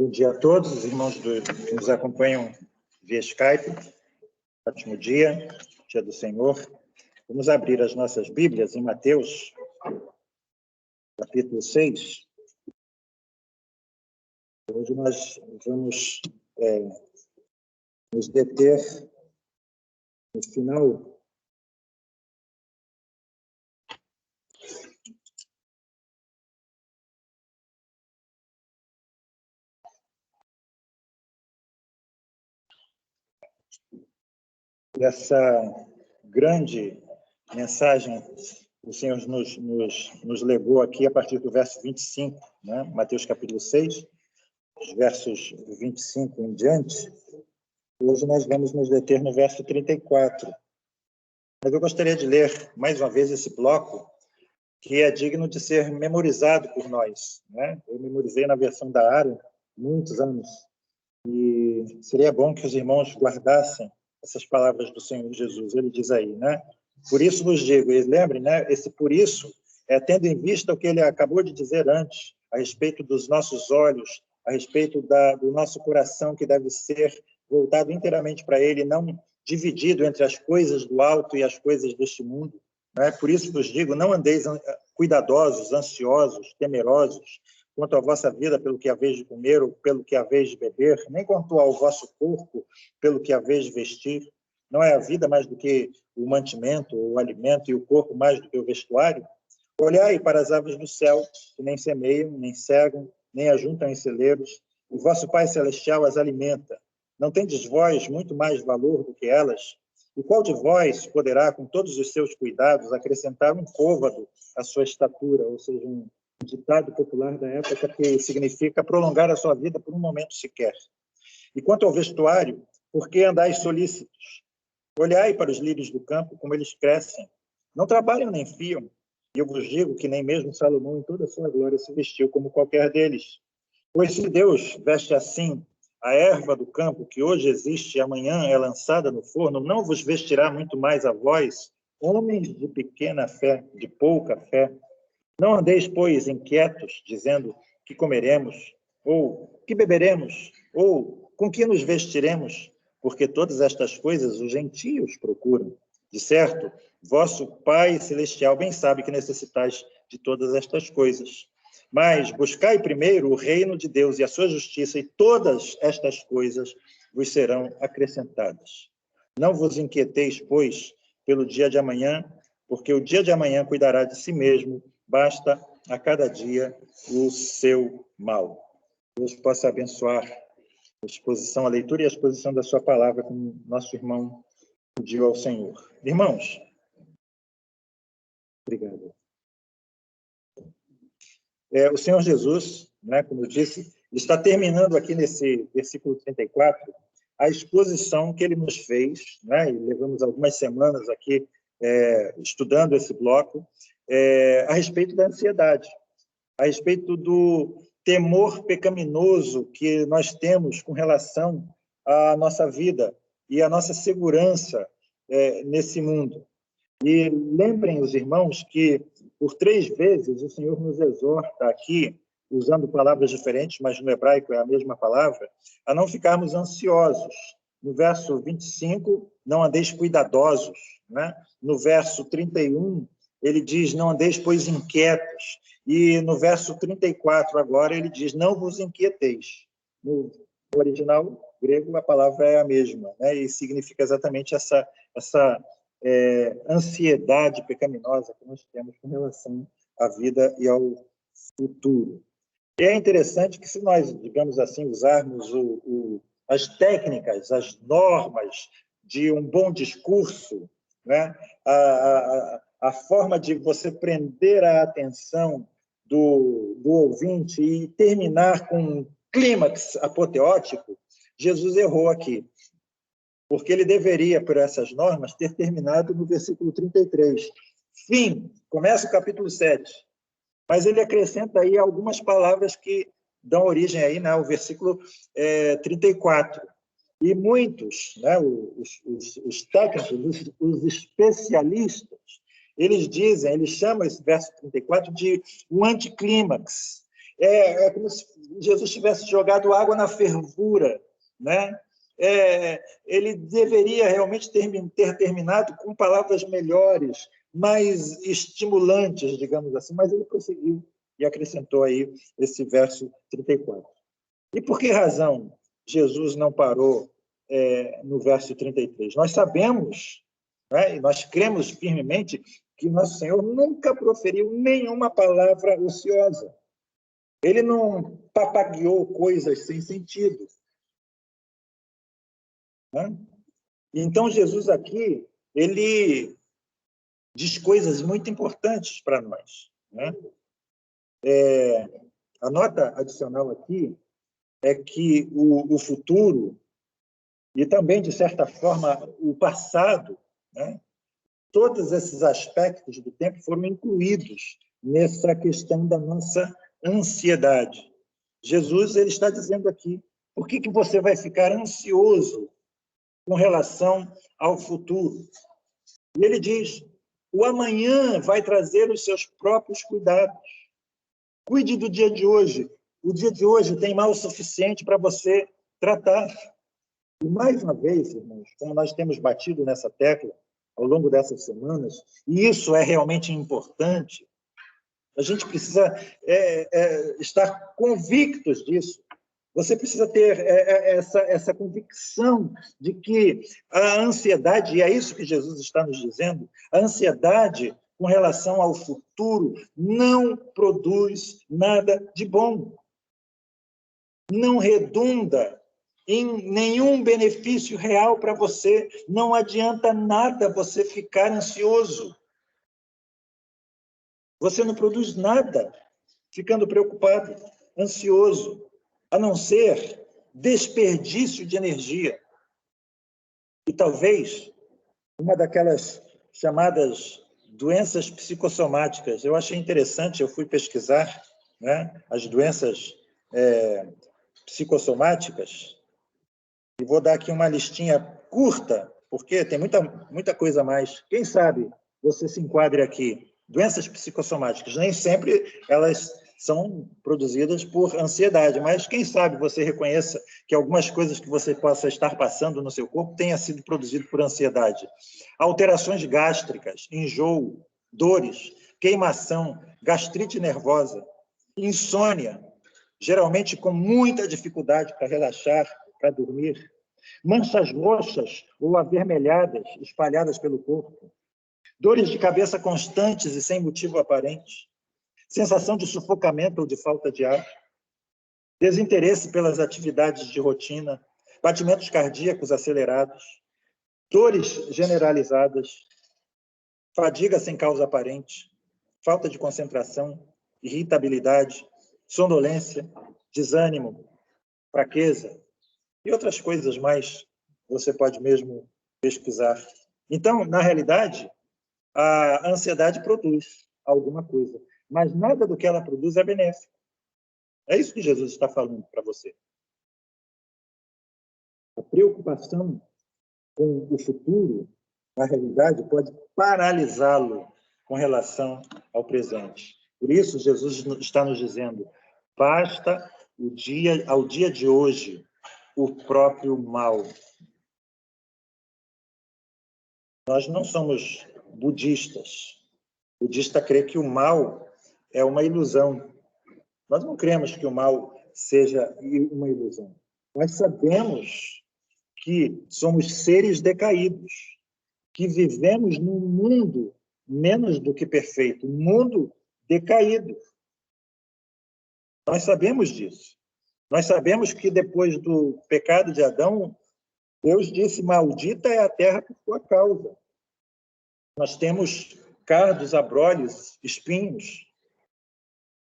Bom dia a todos, os irmãos que nos acompanham via Skype. Ótimo dia, dia do Senhor. Vamos abrir as nossas Bíblias em Mateus, capítulo 6. Hoje nós vamos nos deter no final dessa grande mensagem que o Senhor nos legou aqui a partir do verso 25, né? Mateus capítulo 6, os versos 25 em diante. Hoje nós vamos nos deter no verso 34. Mas eu gostaria de ler mais uma vez esse bloco, que é digno de ser memorizado por nós, né? Eu memorizei na versão da Aaron muitos anos, e seria bom que os irmãos guardassem essas palavras do Senhor Jesus. Ele diz aí, né? Por isso vos digo, e lembrem, né? Esse por isso é tendo em vista o que ele acabou de dizer antes, a respeito dos nossos olhos, a respeito do nosso coração, que deve ser voltado inteiramente para ele, não dividido entre as coisas do alto e as coisas deste mundo, né? Por isso vos digo, não andeis cuidadosos, ansiosos, temerosos, quanto à vossa vida, pelo que haveis de comer ou pelo que haveis de beber, nem quanto ao vosso corpo, pelo que haveis de vestir. Não é a vida mais do que o mantimento, o alimento, e o corpo mais do que o vestuário? Olhai para as aves do céu, que nem semeiam, nem cegam, nem ajuntam em celeiros, e vosso Pai Celestial as alimenta. Não tendes vós muito mais valor do que elas? E qual de vós poderá, com todos os seus cuidados, acrescentar um côvado à sua estatura, ou seja, um ditado popular da época que significa prolongar a sua vida por um momento sequer? E quanto ao vestuário, por que andais solícitos? Olhai para os lírios do campo, como eles crescem. Não trabalham nem fiam. E eu vos digo que nem mesmo Salomão, em toda a sua glória, se vestiu como qualquer deles. Pois se Deus veste assim a erva do campo, que hoje existe e amanhã é lançada no forno, não vos vestirá muito mais a vós, homens de pequena fé, de pouca fé? Não andeis, pois, inquietos, dizendo que comeremos, ou que beberemos, ou com que nos vestiremos, porque todas estas coisas os gentios procuram. De certo, vosso Pai Celestial bem sabe que necessitais de todas estas coisas. Mas buscai primeiro o reino de Deus e a sua justiça, e todas estas coisas vos serão acrescentadas. Não vos inquieteis, pois, pelo dia de amanhã, porque o dia de amanhã cuidará de si mesmo, basta a cada dia o seu mal. Deus possa abençoar a exposição, a leitura e a exposição da sua palavra, como nosso irmão pediu ao Senhor. Irmãos, obrigado. O Senhor Jesus, né, como eu disse, está terminando aqui nesse versículo 34 a exposição que ele nos fez, né, e levamos algumas semanas aqui estudando esse bloco, a respeito da ansiedade, a respeito do temor pecaminoso que nós temos com relação à nossa vida e à nossa segurança nesse mundo. E lembrem os irmãos que, por 3 vezes, o Senhor nos exorta aqui, usando palavras diferentes, mas no hebraico é a mesma palavra, a não ficarmos ansiosos. No verso 25, não andeis cuidadosos, né? No verso 31, ele diz, não andeis, pois, inquietos. E no verso 34, agora, ele diz, não vos inquieteis. No original grego, a palavra é a mesma, né? E significa exatamente essa ansiedade pecaminosa que nós temos com relação à vida e ao futuro. E é interessante que, se nós, digamos assim, usarmos as técnicas, as normas de um bom discurso, né? A forma de você prender a atenção do ouvinte e terminar com um clímax apoteótico, Jesus errou aqui, porque ele deveria, por essas normas, ter terminado no versículo 33. Fim, começa o capítulo 7, mas ele acrescenta aí algumas palavras que dão origem aí, né, ao versículo 34. E muitos, né, os técnicos, os especialistas, eles chamam esse verso 34 de um anticlímax. É como se Jesus tivesse jogado água na fervura, né? Ele deveria realmente ter terminado com palavras melhores, mais estimulantes, digamos assim, mas ele prosseguiu e acrescentou aí esse verso 34. E por que razão Jesus não parou no verso 33? Nós sabemos, né, e nós cremos firmemente que nosso Senhor nunca proferiu nenhuma palavra ociosa. Ele não papagueou coisas sem sentido. Né? Então, Jesus aqui, ele diz coisas muito importantes para nós. Né? A nota adicional aqui é que o futuro e também, de certa forma, o passado, né? Todos esses aspectos do tempo foram incluídos nessa questão da nossa ansiedade. Jesus ele está dizendo aqui, por que você vai ficar ansioso com relação ao futuro? E ele diz, o amanhã vai trazer os seus próprios cuidados. Cuide do dia de hoje. O dia de hoje tem mal o suficiente para você tratar. E, mais uma vez, irmãos, como nós temos batido nessa tecla ao longo dessas semanas, e isso é realmente importante, a gente precisa estar convictos disso. Você precisa ter essa convicção de que a ansiedade, e é isso que Jesus está nos dizendo, a ansiedade com relação ao futuro não produz nada de bom. Não redunda em nenhum benefício real para você. Não adianta nada você ficar ansioso. Você não produz nada ficando preocupado, ansioso, a não ser desperdício de energia. E talvez uma daquelas chamadas doenças psicossomáticas. Eu achei interessante, eu fui pesquisar, né, as doenças psicossomáticas, e vou dar aqui uma listinha curta, porque tem muita coisa a mais. Quem sabe você se enquadre aqui. Doenças psicossomáticas, nem sempre elas são produzidas por ansiedade, mas quem sabe você reconheça que algumas coisas que você possa estar passando no seu corpo tenha sido produzido por ansiedade. Alterações gástricas, enjoo, dores, queimação, gastrite nervosa, insônia, geralmente com muita dificuldade para relaxar, para dormir, manchas roxas ou avermelhadas espalhadas pelo corpo, dores de cabeça constantes e sem motivo aparente, sensação de sufocamento ou de falta de ar, desinteresse pelas atividades de rotina, batimentos cardíacos acelerados, dores generalizadas, fadiga sem causa aparente, falta de concentração, irritabilidade, sonolência, desânimo, fraqueza e outras coisas mais você pode mesmo pesquisar. Então, na realidade, a ansiedade produz alguma coisa, mas nada do que ela produz é benéfico. É isso que Jesus está falando para você. A preocupação com o futuro, na realidade, pode paralisá-lo com relação ao presente. Por isso, Jesus está nos dizendo, basta ao dia de hoje o próprio mal. Nós não somos budistas. O budista crê que o mal é uma ilusão. Nós não cremos que o mal seja uma ilusão. Nós sabemos que somos seres decaídos, que vivemos num mundo menos do que perfeito, um mundo decaído. Nós sabemos disso. Nós sabemos que depois do pecado de Adão, Deus disse, maldita é a terra por tua causa. Nós temos cardos, abrolhos, espinhos.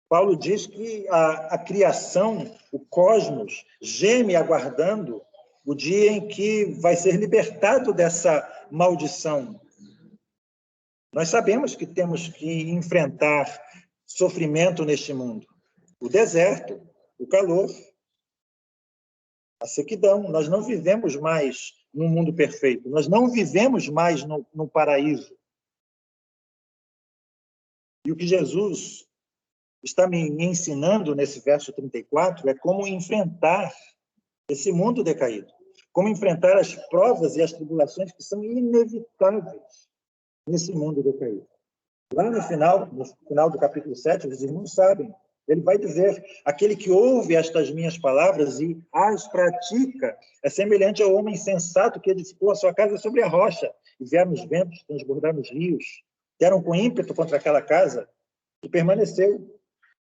Paulo diz que a criação, o cosmos, geme aguardando o dia em que vai ser libertado dessa maldição. Nós sabemos que temos que enfrentar sofrimento neste mundo. O deserto, o calor, a sequidão. Nós não vivemos mais num mundo perfeito. Nós não vivemos mais no paraíso. E o que Jesus está me ensinando nesse verso 34 é como enfrentar esse mundo decaído, como enfrentar as provas e as tribulações que são inevitáveis nesse mundo decaído. Lá no final do capítulo 7, os irmãos sabem, ele vai dizer: aquele que ouve estas minhas palavras e as pratica é semelhante ao homem sensato que edificou a sua casa sobre a rocha, e vieram os ventos, transbordaram os rios, deram com ímpeto contra aquela casa e permaneceu.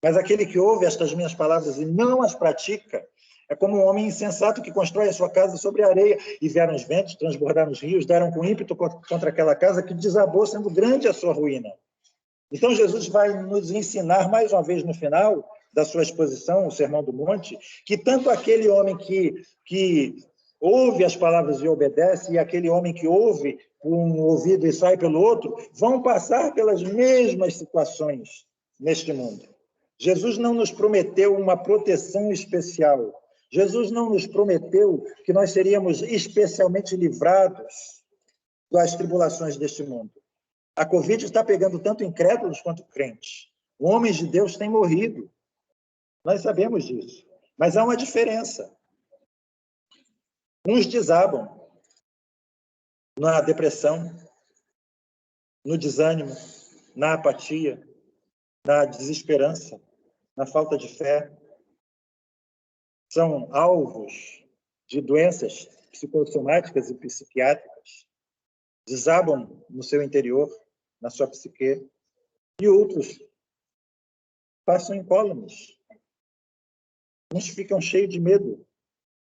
Mas aquele que ouve estas minhas palavras e não as pratica é como um homem insensato que constrói a sua casa sobre a areia, e vieram os ventos, transbordaram os rios, deram com ímpeto contra aquela casa que desabou, sendo grande a sua ruína. Então, Jesus vai nos ensinar, mais uma vez no final da sua exposição, o Sermão do Monte, que tanto aquele homem que ouve as palavras e obedece, e aquele homem que ouve por um ouvido e sai pelo outro, vão passar pelas mesmas situações neste mundo. Jesus não nos prometeu uma proteção especial. Jesus não nos prometeu que nós seríamos especialmente livrados das tribulações deste mundo. A Covid está pegando tanto incrédulos quanto crentes. Homens de Deus têm morrido. Nós sabemos disso. Mas há uma diferença. Uns desabam na depressão, no desânimo, na apatia, na desesperança, na falta de fé. São alvos de doenças psicossomáticas e psiquiátricas. Desabam no seu interior, na sua psique, e outros passam incólumes. Uns ficam cheios de medo,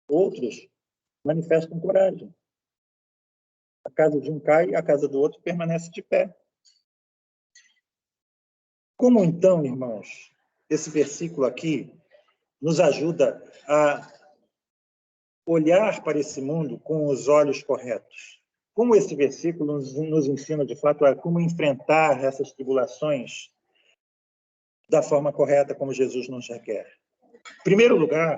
outros manifestam coragem. A casa de um cai, a casa do outro permanece de pé. Como então, irmãos, esse versículo aqui nos ajuda a olhar para esse mundo com os olhos corretos? Como esse versículo nos ensina, de fato, a como enfrentar essas tribulações da forma correta, como Jesus nos requer? Em primeiro lugar,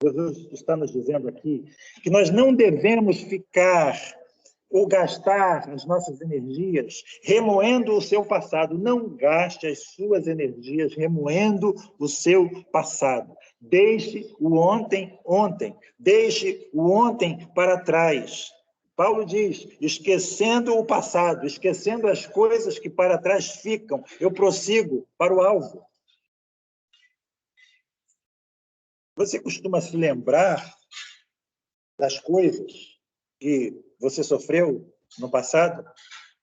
Jesus está nos dizendo aqui que nós não devemos ficar ou gastar as nossas energias remoendo o seu passado. Não gaste as suas energias remoendo o seu passado. Deixe o ontem, ontem. Deixe o ontem para trás. Paulo diz, esquecendo o passado, esquecendo as coisas que para trás ficam, eu prossigo para o alvo. Você costuma se lembrar das coisas que você sofreu no passado?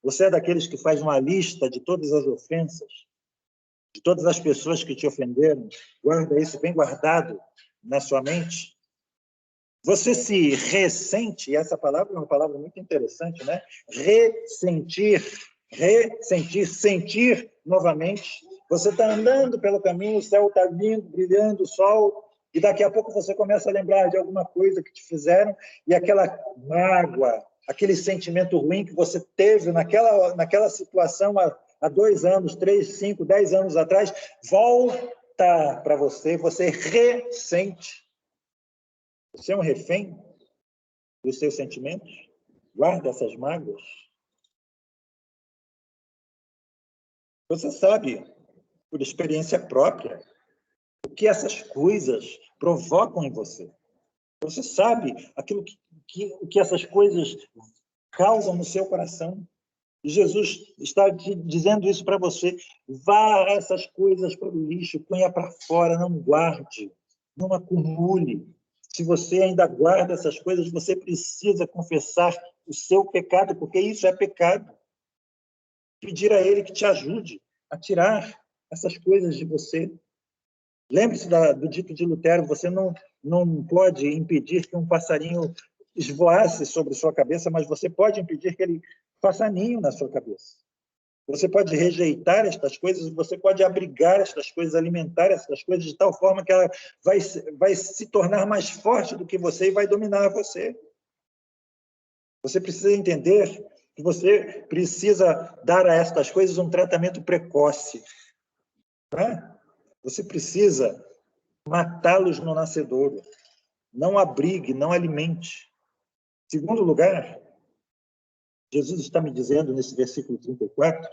Você é daqueles que faz uma lista de todas as ofensas, de todas as pessoas que te ofenderam? Guarda isso bem guardado na sua mente. Você se ressente, e essa palavra é uma palavra muito interessante, né? Ressentir, sentir novamente. Você está andando pelo caminho, o céu está lindo, brilhando, o sol, e daqui a pouco você começa a lembrar de alguma coisa que te fizeram, e aquela mágoa, aquele sentimento ruim que você teve naquela situação há 2 anos, 3, 5, 10 anos atrás, volta para você, você ressente. Você é um refém dos seus sentimentos? Guarda essas mágoas? Você sabe, por experiência própria, o que essas coisas provocam em você. Você sabe aquilo o que essas coisas causam no seu coração. E Jesus está dizendo isso para você. Vá essas coisas para o lixo, ponha para fora, não guarde, não acumule. Se você ainda guarda essas coisas, você precisa confessar o seu pecado, porque isso é pecado. Pedir a Ele que te ajude a tirar essas coisas de você. Lembre-se do dito de Lutero, você não pode impedir que um passarinho esvoasse sobre sua cabeça, mas você pode impedir que ele faça ninho na sua cabeça. Você pode rejeitar estas coisas, você pode abrigar estas coisas, alimentar estas coisas de tal forma que ela vai se tornar mais forte do que você e vai dominar você. Você precisa entender que você precisa dar a estas coisas um tratamento precoce. Né? Você precisa matá-los no nascedouro. Não abrigue, não alimente. Segundo lugar, Jesus está me dizendo nesse versículo 34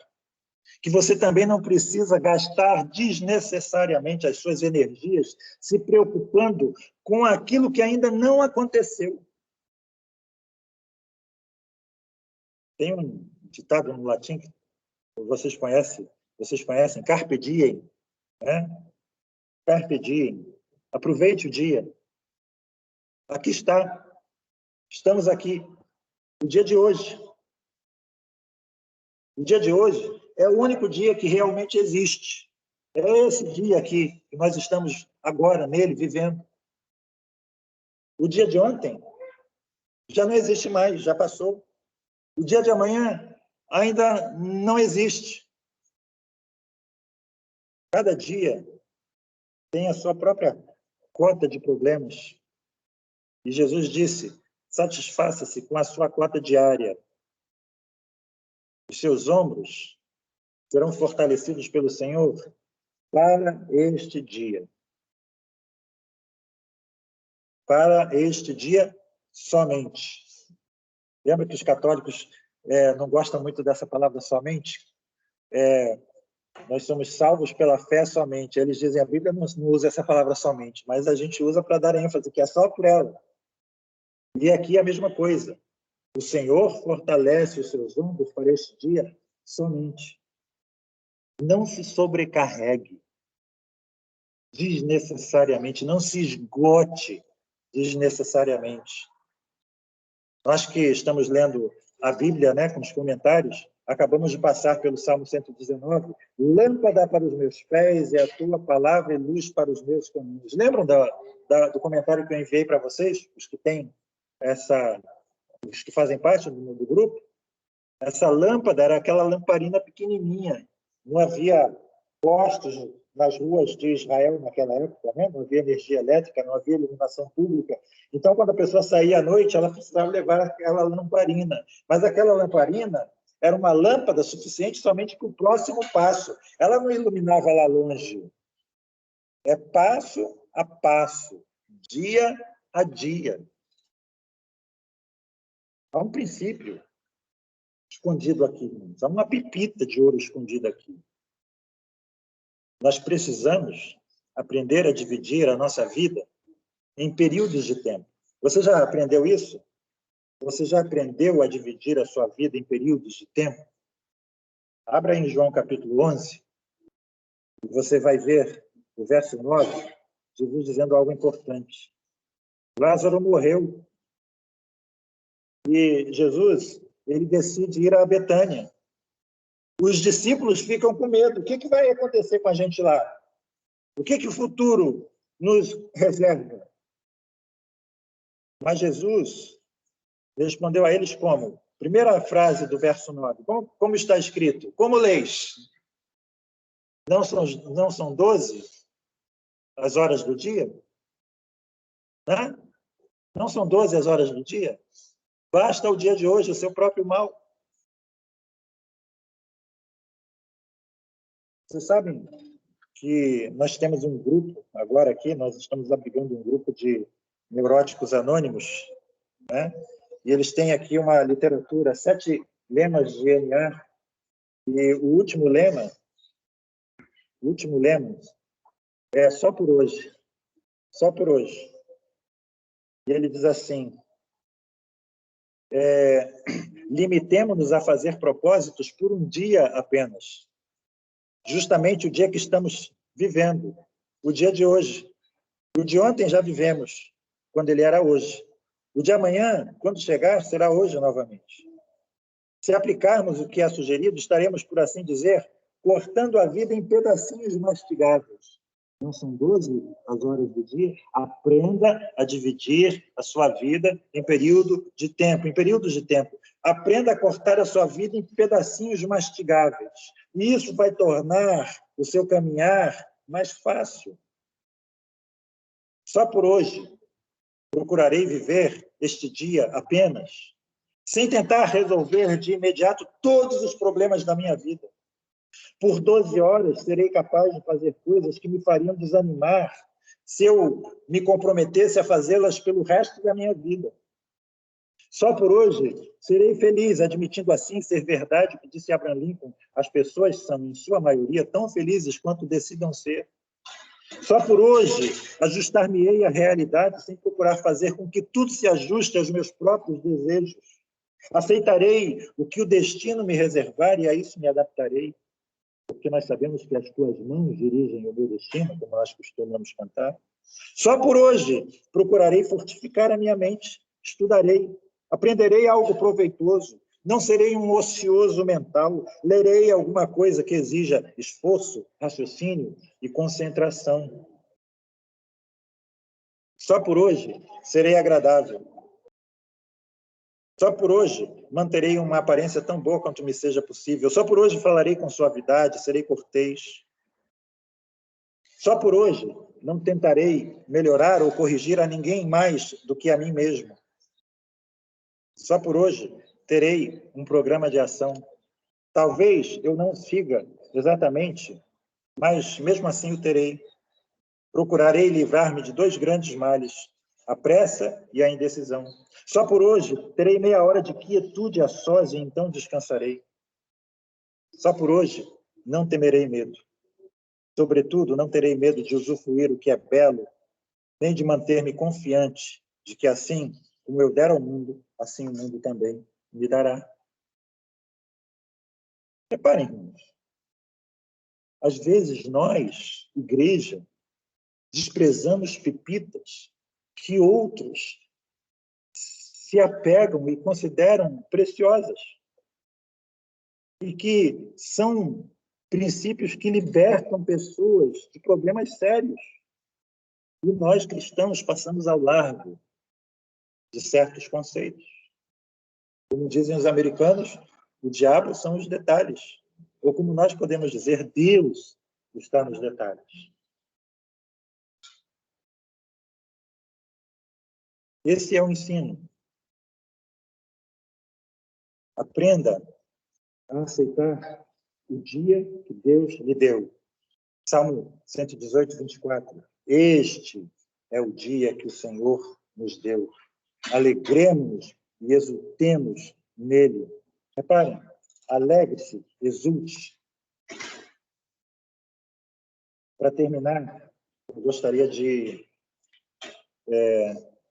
que você também não precisa gastar desnecessariamente as suas energias se preocupando com aquilo que ainda não aconteceu. Tem um ditado no latim que vocês conhecem, carpe diem, né? Carpe diem, aproveite o dia. Aqui está, estamos aqui, o dia de hoje. O dia de hoje é o único dia que realmente existe. É esse dia aqui que nós estamos agora nele, vivendo. O dia de ontem já não existe mais, já passou. O dia de amanhã ainda não existe. Cada dia tem a sua própria cota de problemas. E Jesus disse, satisfaça-se com a sua cota diária. Os seus ombros serão fortalecidos pelo Senhor para este dia. Para este dia somente. Lembra que os católicos não gostam muito dessa palavra somente? Nós somos salvos pela fé somente. Eles dizem, a Bíblia não usa essa palavra somente, mas a gente usa para dar ênfase, que é só por ela. E aqui é a mesma coisa. O Senhor fortalece os seus ombros para este dia somente. Não se sobrecarregue desnecessariamente, não se esgote desnecessariamente. Nós que estamos lendo a Bíblia, né, com os comentários, acabamos de passar pelo Salmo 119, lâmpada para os meus pés e a tua palavra e luz para os meus caminhos. Lembram do comentário que eu enviei para vocês, os que têm os que fazem parte do grupo? Essa lâmpada era aquela lamparina pequenininha, não havia postos nas ruas de Israel naquela época, né? Não havia energia elétrica, não havia iluminação pública. Então, quando a pessoa saía à noite, ela precisava levar aquela lamparina. Mas aquela lamparina era uma lâmpada suficiente somente para o próximo passo. Ela não iluminava lá longe. É passo a passo, dia a dia. Há um princípio escondido aqui, irmãos. Há uma pepita de ouro escondida aqui. Nós precisamos aprender a dividir a nossa vida em períodos de tempo. Você já aprendeu isso? Você já aprendeu a dividir a sua vida em períodos de tempo? Abra em João capítulo 11, e você vai ver o verso 9, Jesus dizendo algo importante. Lázaro morreu e Jesus, ele decide ir a Betânia. Os discípulos ficam com medo. O que vai acontecer com a gente lá? O que o futuro nos reserva? Mas Jesus respondeu a eles como? Primeira frase do verso 9. Como está escrito? Como leis? Não são 12 as horas do dia? Né? Não são 12 as horas do dia? Basta o dia de hoje, o seu próprio mal. Vocês sabem que nós temos um grupo, agora aqui, nós estamos abrigando um grupo de neuróticos anônimos, né? E eles têm aqui uma literatura, 7 lemas de NA, e o último lema é só por hoje. Só por hoje. E ele diz assim, limitemo-nos a fazer propósitos por um dia apenas. Justamente o dia que estamos vivendo, o dia de hoje. O de ontem já vivemos, quando ele era hoje. O de amanhã, quando chegar, será hoje novamente. Se aplicarmos o que é sugerido, estaremos, por assim dizer, cortando a vida em pedacinhos mastigáveis. Não são 12 as horas do dia? Aprenda a dividir a sua vida em períodos de tempo. Aprenda a cortar a sua vida em pedacinhos mastigáveis. E isso vai tornar o seu caminhar mais fácil. Só por hoje, procurarei viver este dia apenas, sem tentar resolver de imediato todos os problemas da minha vida. Por 12 horas, serei capaz de fazer coisas que me fariam desanimar se eu me comprometesse a fazê-las pelo resto da minha vida. Só por hoje serei feliz, admitindo assim ser verdade o que disse Abraham Lincoln: as pessoas são, em sua maioria, tão felizes quanto decidam ser. Só por hoje ajustar-me-ei à realidade sem procurar fazer com que tudo se ajuste aos meus próprios desejos. Aceitarei o que o destino me reservar e a isso me adaptarei, porque nós sabemos que as tuas mãos dirigem o meu destino, como nós costumamos cantar. Só por hoje procurarei fortificar a minha mente, estudarei, aprenderei algo proveitoso, não serei um ocioso mental, lerei alguma coisa que exija esforço, raciocínio e concentração. Só por hoje serei agradável. Só por hoje manterei uma aparência tão boa quanto me seja possível. Só por hoje falarei com suavidade, serei cortês. Só por hoje não tentarei melhorar ou corrigir a ninguém mais do que a mim mesmo. Só por hoje terei um programa de ação. Talvez eu não siga exatamente, mas mesmo assim o terei. Procurarei livrar-me de dois grandes males, a pressa e a indecisão. Só por hoje terei meia hora de quietude a sós e então descansarei. Só por hoje não temerei medo. Sobretudo, não terei medo de usufruir o que é belo, nem de manter-me confiante de que assim como eu der ao mundo, assim o mundo também me dará. Reparem, irmãos, às vezes nós, igreja, desprezamos pepitas que outros se apegam e consideram preciosas e que são princípios que libertam pessoas de problemas sérios. E nós, cristãos, passamos ao largo de certos conceitos. Como dizem os americanos, o diabo são os detalhes. Ou como nós podemos dizer, Deus está nos detalhes. Esse é o ensino. Aprenda a aceitar o dia que Deus lhe deu. Salmo 118, 24. Este é o dia que o Senhor nos deu. Alegremos-nos e exultemos nele. Reparem, alegre-se, exulte. Para terminar, eu gostaria de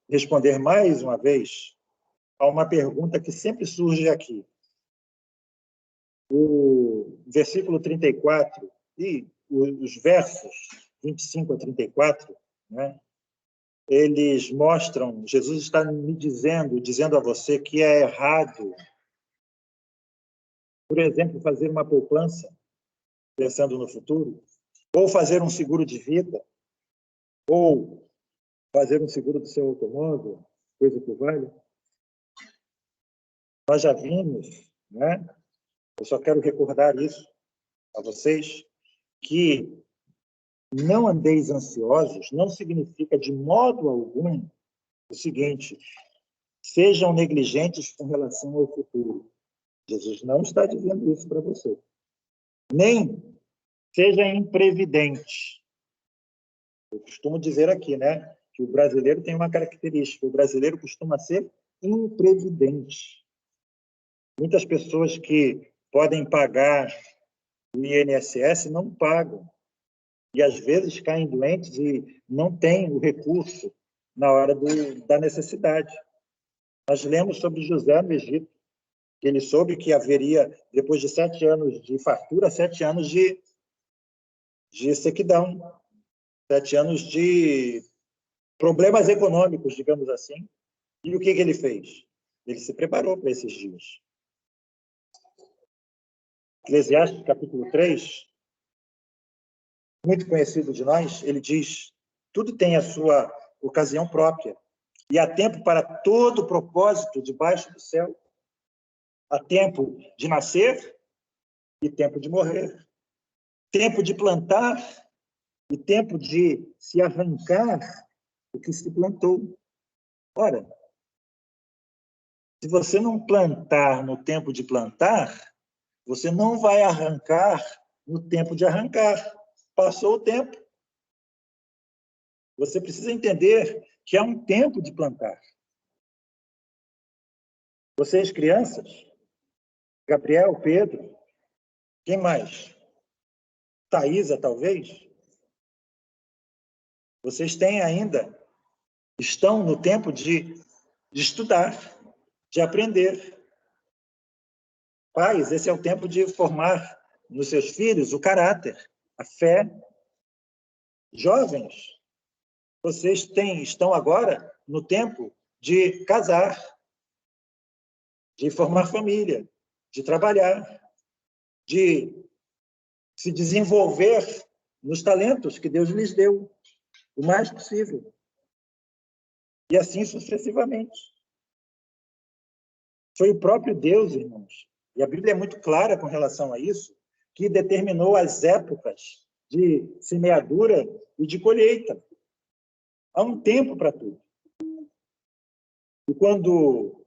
responder mais uma vez a uma pergunta que sempre surge aqui. O versículo 34 e os versos 25 a 34, né, eles mostram, Jesus está me dizendo a você que é errado, por exemplo, fazer uma poupança, pensando no futuro, ou fazer um seguro de vida, ou fazer um seguro do seu automóvel, coisa que vale. Nós já vimos, né? Eu só quero recordar isso a vocês, que não andeis ansiosos não significa de modo algum o seguinte: sejam negligentes com relação ao futuro. Jesus não está dizendo isso para você. Nem seja imprevidente. Eu costumo dizer aqui, né, que o brasileiro tem uma característica: o brasileiro costuma ser imprevidente. Muitas pessoas que podem pagar o INSS não pagam. E, às vezes, caem doentes e não têm o recurso na hora da necessidade. Nós lemos sobre José no Egito, que ele soube que haveria, depois de 7 anos de fartura, 7 anos de sequidão, 7 anos de problemas econômicos, digamos assim. E o que ele fez? Ele se preparou para esses dias. Eclesiastes, capítulo 3, muito conhecido de nós, ele diz: tudo tem a sua ocasião própria, e há tempo para todo propósito debaixo do céu. Há tempo de nascer e tempo de morrer. Tempo de plantar e tempo de se arrancar o que se plantou. Ora, se você não plantar no tempo de plantar, você não vai arrancar no tempo de arrancar. Passou o tempo. Você precisa entender que há um tempo de plantar. Vocês, crianças, Gabriel, Pedro, quem mais? Thaisa, talvez? Vocês têm ainda, estão no tempo de estudar, de aprender. Pais, esse é o tempo de formar nos seus filhos o caráter, a fé. Jovens, vocês estão agora no tempo de casar, de formar família, de trabalhar, de se desenvolver nos talentos que Deus lhes deu, o mais possível. E assim sucessivamente. Foi o próprio Deus, irmãos, e a Bíblia é muito clara com relação a isso, que determinou as épocas de semeadura e de colheita. Há um tempo para tudo. E quando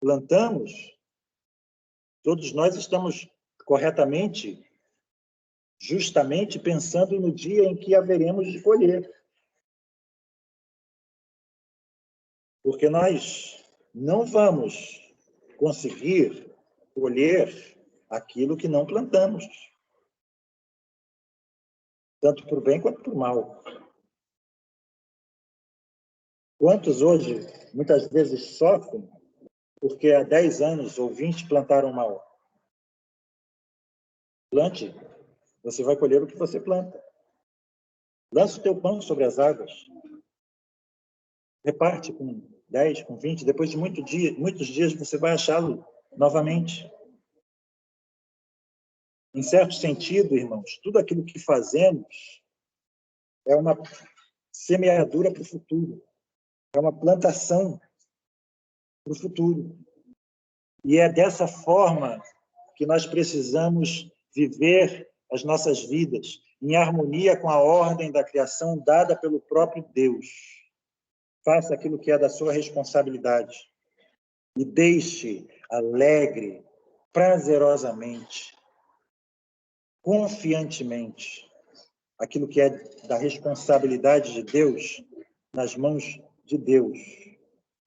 plantamos, todos nós estamos corretamente, justamente pensando no dia em que haveremos de colher. Porque nós não vamos conseguir colher aquilo que não plantamos. Tanto para o bem quanto para o mal. Quantos hoje, muitas vezes, sofrem porque há 10 anos ou 20 plantaram mal? Plante, você vai colher o que você planta. Lança o teu pão sobre as águas. Reparte com 10, com 20, depois de muitos dias você vai achá-lo novamente. Em certo sentido, irmãos, tudo aquilo que fazemos é uma semeadura para o futuro. É uma plantação para o futuro. E é dessa forma que nós precisamos viver as nossas vidas, em harmonia com a ordem da criação dada pelo próprio Deus. Faça aquilo que é da sua responsabilidade e deixe alegre, prazerosamente, confiantemente, aquilo que é da responsabilidade de Deus nas mãos de Deus.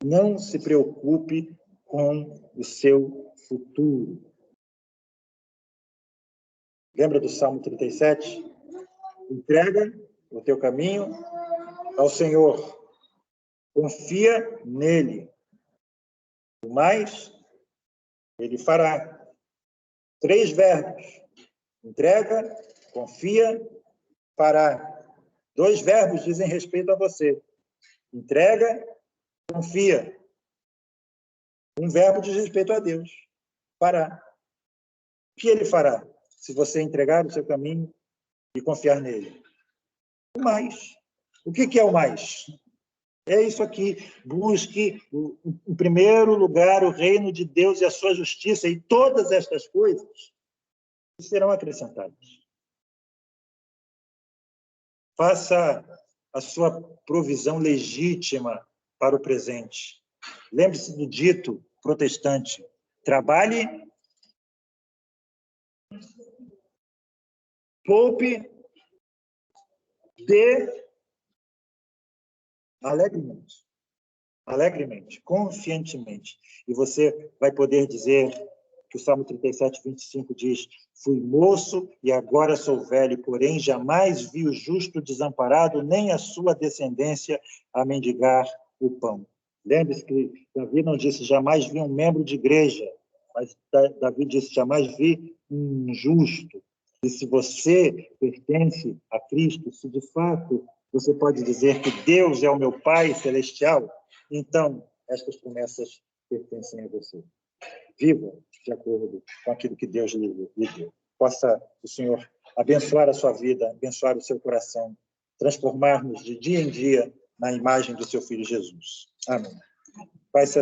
Não se preocupe com o seu futuro. Lembra do Salmo 37? Entrega o teu caminho ao Senhor. Confia nele. O mais, ele fará. 3 verbos. Entrega, confia, fará. 2 verbos dizem respeito a você. Entrega, confia. 1 verbo diz respeito a Deus. Fará. O que ele fará se você entregar o seu caminho e confiar nele? O mais. O que é o mais? É isso aqui. Busque, em primeiro lugar, o reino de Deus e a sua justiça, e todas estas coisas serão acrescentadas. Faça a sua provisão legítima para o presente. Lembre-se do dito protestante: trabalhe, poupe, dê alegremente, confiantemente. E você vai poder dizer que o Salmo 37, 25 diz: fui moço e agora sou velho, porém jamais vi o justo desamparado, nem a sua descendência a mendigar o pão. Lembre-se que Davi não disse jamais vi um membro de igreja, mas Davi disse jamais vi um justo. E se você pertence a Cristo, se de fato você pode dizer que Deus é o meu Pai celestial, então estas promessas pertencem a você. Viva de acordo com aquilo que Deus lhe deu. Possa o Senhor abençoar a sua vida, abençoar o seu coração, transformar-nos de dia em dia na imagem do seu Filho Jesus. Amém. Pai celestial.